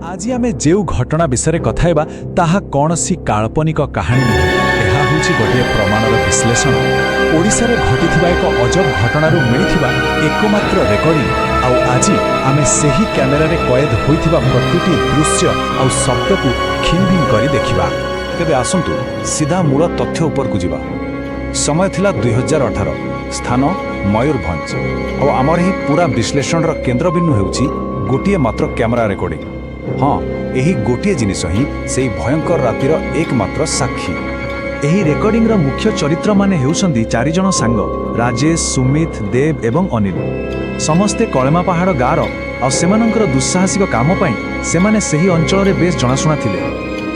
आज आमे जेउ घटना विषय कथा हेबा ताहा कौनसी काल्पनिक कहानी एहा होछि गोटे प्रमाणर विश्लेषण। ओडिसा रे घटिथिबा एक अजब घटनारू मिलिथिबा एकमात्र रेकर्डिंग आउ आज आमे सेही कैमेरा रे कैद होइथिबा प्रतिटी दृश्य आउ शब्द को खिनभिन करी देखिबा। तेबे आसंतु सीधा मूल तथ्य ऊपर को जिबा। समय थिला 2018, स्थान मयूरभंज और आमर ही पूरा विश्लेषण केन्द्रबिंदु हेउछि गोटिए मात्र कैमेरा रेकर्डिंग। हाँ, यही गोटे जिनिस ही से भयंकर रातिर एकमात्र साक्षी। यही रेकर्डिंग रा मुख्य चरित्र माने हेउछंदी 4 जण सांग, राजेश, सुमित, देव एवं अनिल। समस्ते कळमा पहाड़ गाँर आ सेमानंकर दुस्साहसिक काम पई सेमाने सही अंचल रे बेस जनाशुना थिले।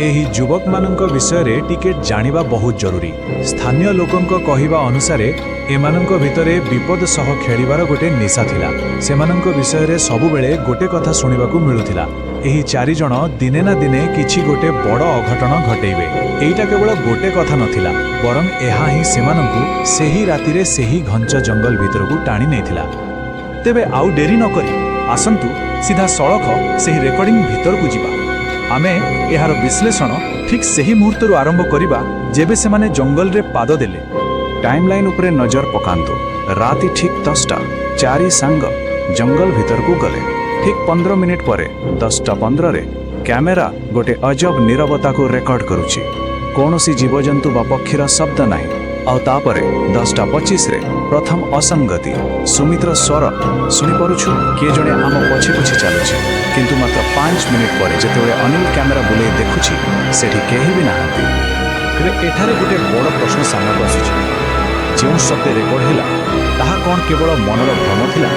एही युवक मानंक विषय रे टिकेट जानिबा बहुत जरूरी। स्थानीय लोकंक कहिबा अनुसारे एमानंक भितरे विपद सह खेलिबार गोटे निशा थिला। सेमानंक विषय रे सबु बेले गोटे कथा सुनिबाकू मिलुथिला, एही 4 जण दिने ना दिने किछि गोटे बड़ अघटन घटेइबे। एइटा केवल गोटे कथा नथिला, बरं एहा ही सेमानंकू सेही रातिरे सेही घंच जंगल भितरकू टाणी नेथिला। तेबे आउ डेरी न करी आसंतु सीधा सड़क सेही रेकर्डिंग भितरकू जिबा। आमे एहार विश्लेषण ठीक सही मुहूर्तरू आरंभ करिबा जेबे सेमाने जंगल रे पाद देले। टाइमलाइन उपरे नजर पकांतु। राति ठीक 10टा 4 सांग जंगल भीतर को गले। ठीक 15 मिनिट परे 10:15 रे कैमेरा गोटे अजब नीरवता को रेकर्ड करुछि। कोनोसी जीवजंतु बा पक्षीर शब्द नाही। आउ तापरे 10:25 रे प्रथम असंगति। सुमित्र स्वर सुनी परुछु किए जणे आम पछे पछे चलुछि, किंतु मात्र 5 मिनिट परे जेतेबेले अनिल कैमेरा बुले देखुछि सेठी केही भी नाहांती। तेबे एठारे गोटे बड़ प्रश्न सामने आसुछि, जो शब्द रेकर्ड हैला ताहा कोन केवल मनर भ्रम थिला,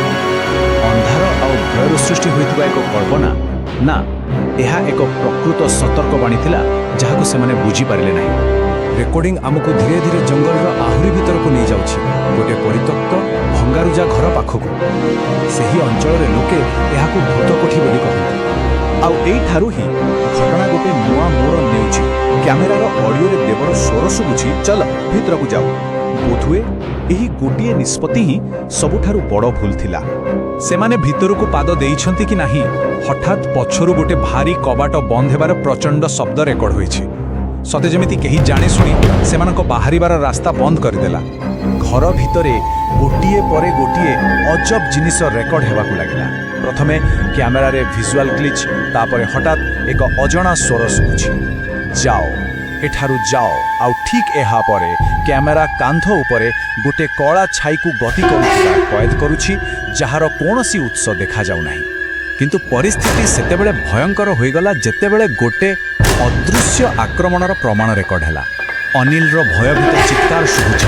अंधार आउ भयर सृष्टि होइतिबा एक कल्पना, ना एहा एक प्रकृत सतर्कवाणी थिला जाहाको सेमाने बुझी पारिले नाही। रेकर्डिंग आमको धीरे धीरे जंगल आहुरी भीतर को नहीं जाउछि, गोटे परित्यक्त भंगारुजा घर पाखक। सेही अंचल रे लोके एहाको भूतकोठी बोली कहନ୍ତି। आउ एई ठारू ही घटना गोटे नुआ मोड़ नेउछि। कैमेरार ऑडियो रे देवर स्वर सुबुछि, चल भीतर को जाओ। बोधुए एही गोटिए निष्पत्ति ही सबुठारू बड़ भूल थिला। सेमाने भीतर को पाद देइछंती कि नाही, हठात पछरु गोटे भारी कबाट बंद हेबार प्रचंड शब्द रेकर्ड होइछि। सते जेमिति केही जाने सुनी सेमानक बाहरिबार रास्ता बंद करदेला। घर भितरे गोटिए परे गोटिए अजब जिनिस रेकर्ड हेबाकू लागिला। प्रथमे कैमेरा रे विजुअल ग्लिच, तापरे हठात एक अजଣା स्वर सुबुछि, जाओ एठारू जाओ। आउ ठीक एहा परे कैमेरा कांध उपरे गोटे कला छाई को गति करुथिबा कैद करुछि, जहार कोनोसी उत्स देखा जाउ नाही। किंतु परिस्थिति सेतेबेले भयंकर होइगला जेतेबेले गोटे अदृश्य आक्रमणर प्रमाण रेकर्ड हैला। अनिल रो भयभीत चित्कार शुभुछि,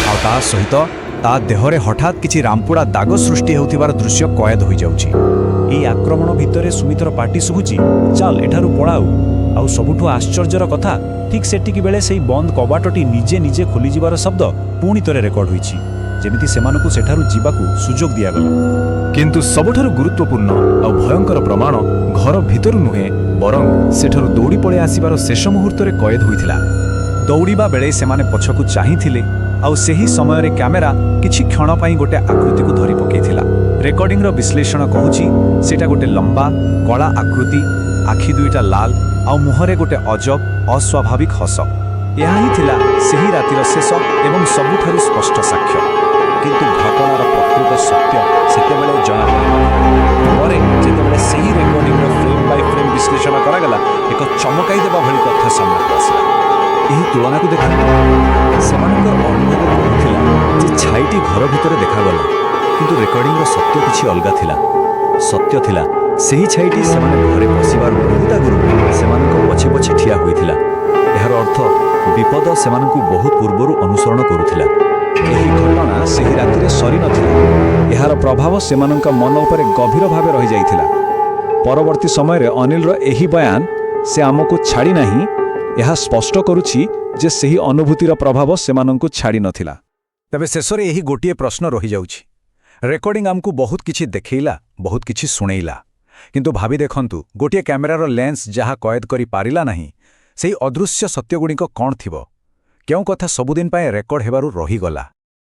आ ता सहित ता देहरे हठात किछि रामपुड़ा दाग सृष्टि हेउथिबार दृश्य कैद होई जाउछि। एई आक्रमण भितरे सुमितर पार्टी शुभुछि, चल एठारू पळाऊ। आउ सबुठु आश्चर्यर कथा, ठीक सेटिकी बेले सेई बंद कबाटटी निजे निजे खोली जिबार शब्द पुणी तरे रेकर्ड होइछि, जेमिति सेमानकु सेठारू जिबाकू सुजोग दियागला। किंतु सबुठारू गुरुत्वपूर्ण आ भयंकर प्रमाण घर भितरु नुहे, बरं सेठारू दौड़ी पळे आसिबार शेष मुहूर्त रे कैद होइथिला। दौड़िबा बेले सेमाने पछकु चाहिथिले, आउ सेही समय रे कैमेरा किछि क्षण पई गोटे आकृति को धरि पकेइथिला। रेकर्डिंग रो विश्लेषण कहूछि सेटा गोटे लंबा कला आकृति, आखि दुईटा लाल आउ मुहरे गोटे अजब अस्वाभाविक हस। एहा ही थिला सेही रातिर शेष एवं सबुठारू स्पष्ट साक्ष्य। किंतु घटनार प्रकृत सत्य सेतेबेले जना पड़े जेतेबेले सेही रेकर्डिंग रो फ्रेम बाय फ्रेम विश्लेषण करागला, एक चमकाई देबा भली तथ्य सामने आसिला। एही तुलना को देखा सेमानकर अनुभव करुथिला जे छाईटी घर भितर देखागला, किंतु रेकर्डिंग रो सत्य किछि अलगा थिला। सत्य थिला सेही छाईटी सेमाने घरे पसिबार बहुत आगुरु सेमानक पछे पछे ठिया होइथिला। एहार अर्थ विपद सेमानकु बहुत पूर्वरु अनुसरण करुथिला। एही घटना सेही रातिरे सरी नथिला, एहार प्रभाव सेमानक मन उपरे गभीर भावे रहि जाइथिला। परवर्ती समय रे अनिल रो एही बयान से आमको छाड़ी नाही, एहा स्पष्ट करुछि जे सेही अनुभूतिर प्रभाव सेमानकु छाड़ी नथिला। तबे शेषरे एही गोटिए प्रश्न रहि जाउछि। रेकर्डिंग आमको बहुत किछि देखैला, बहुत किछि सुनेइला, किंतु भाबी देखंतु गोटिए कैमेरार लेंस जहा कैद करि पारिला नाही, सेही अदृश्य सत्यगुणिक कौन थिबो? केउ कथा सबुदिन पाए रेकर्ड हेबारु रहिगला।